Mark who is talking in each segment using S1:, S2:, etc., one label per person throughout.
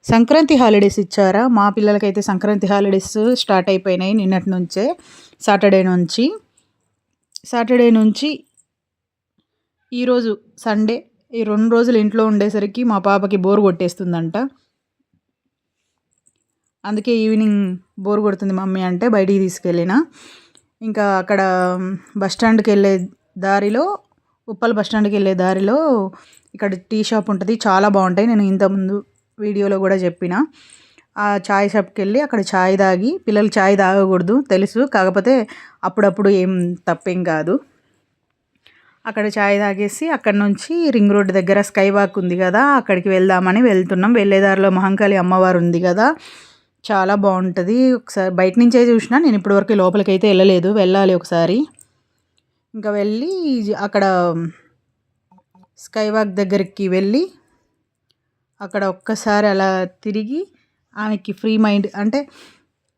S1: Sankranti holidays ఇచ్చారా? మా పిల్లలకైతే సంక్రాంతి హాలిడేస్ స్టార్ట్ అయిపోయినాయి నిన్నటి నుంచే. సాటర్డే నుంచి. సాటర్డే నుంచి ఈరోజు సండే. ఈ 2 రోజులు ఇంట్లో ఉండేసరికి మా పాపకి బోర్ కొట్టేస్తుందంట. అందుకే ఈవినింగ్ బోర్ కొడుతుంది మమ్మీ అంటే బయటికి తీసుకెళ్ళిన. ఇంకా అక్కడ ఉప్పల్ బస్ స్టాండ్‌కి వెళ్ళే దారిలో ఇక్కడ టీ షాప్ ఉంటుంది. చాలా బాగుంటాయి. నేను ఇంతకుముందు వీడియోలో కూడా చెప్పిన. ఆ చాయ్ షాప్కి వెళ్ళి అక్కడ చాయ్ తాగి, పిల్లలు చాయ్ తాగకూడదు తెలుసు, కాకపోతే అప్పుడప్పుడు ఏం తప్పేం కాదు. అక్కడ చాయ్ తాగేసి అక్కడ నుంచి రింగ్ రోడ్ దగ్గర స్కై వాక్ ఉంది కదా, అక్కడికి వెళ్దామని వెళ్తున్నాం. వెళ్ళేదారిలో మహంకాళి అమ్మవారు ఉంది కదా, చాలా బాగుంటుంది. ఒకసారి బయట నుంచే చూసినా, నేను ఇప్పటివరకు లోపలికి అయితే వెళ్ళలేదు, వెళ్ళాలి ఒకసారి. ఇంకా వెళ్ళి అక్కడ స్కై వాక్ దగ్గరికి వెళ్ళి అక్కడ ఒక్కసారి అలా తిరిగి, ఆమెకి ఫ్రీ మైండ్ అంటే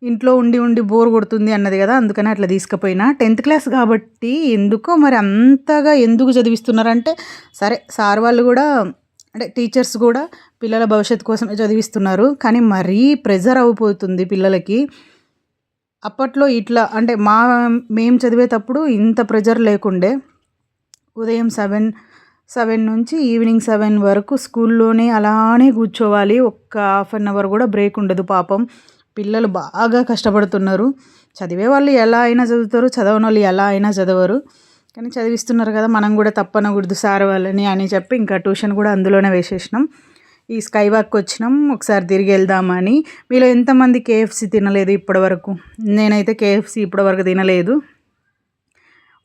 S1: ఇంట్లో ఉండి ఉండి బోర్ కొడుతుంది అన్నది కదా, అందుకని అట్లా తీసుకుపోయినా. 10th క్లాస్ కాబట్టి ఎందుకో మరి అంతగా ఎందుకు చదివిస్తున్నారంటే, సరే సార్ వాళ్ళు కూడా అంటే టీచర్స్ కూడా పిల్లల భవిష్యత్తు కోసమే చదివిస్తున్నారు, కానీ మరీ ప్రెజర్ అయిపోతుంది పిల్లలకి. అప్పట్లో ఇట్లా అంటే మేము చదివేటప్పుడు ఇంత ప్రెజర్ లేకుండే. ఉదయం 7 నుంచి ఈవినింగ్ 7 వరకు స్కూల్లోనే అలానే కూర్చోవాలి. ఒక్క హాఫ్ అన్ అవర్ కూడా బ్రేక్ ఉండదు. పాపం పిల్లలు బాగా కష్టపడుతున్నారు. చదివే వాళ్ళు ఎలా అయినా చదువుతారు, చదవని వాళ్ళు ఎలా అయినా చదవరు, కానీ చదివిస్తున్నారు కదా, మనం కూడా తప్పనకూడదు సార్ వాళ్ళని అని చెప్పి ఇంకా ట్యూషన్ కూడా అందులోనే వేసేసినాం. ఈ స్కై వాక్కి వచ్చినాం, ఒకసారి తిరిగి వెళ్దామని. మీలో ఎంతమంది కేఎఫ్సి తినలేదు ఇప్పటివరకు? నేనైతే కేఎఫ్సి ఇప్పటివరకు తినలేదు.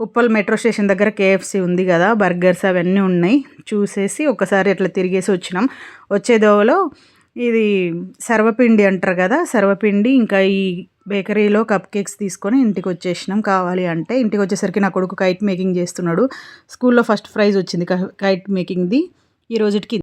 S1: ఉప్పల్ మెట్రో స్టేషన్ దగ్గర కేఎఫ్సి ఉంది కదా, బర్గర్స్ అవన్నీ ఉన్నాయి. చూసేసి ఒకసారి అట్లా తిరిగేసి వచ్చినాం. వచ్చే దోవలో ఇది సర్వపిండి అంటారు కదా, సర్వపిండి ఇంకా ఈ బేకరీలో కప్ కేక్స్ తీసుకొని ఇంటికి వచ్చేసినాం. కావాలి అంటే ఇంటికి వచ్చేసరికి నా కొడుకు కైట్ మేకింగ్ చేస్తున్నాడు. స్కూల్లో ఫస్ట్ ప్రైజ్ వచ్చింది కైట్ మేకింగ్ది. ఈ రోజుకి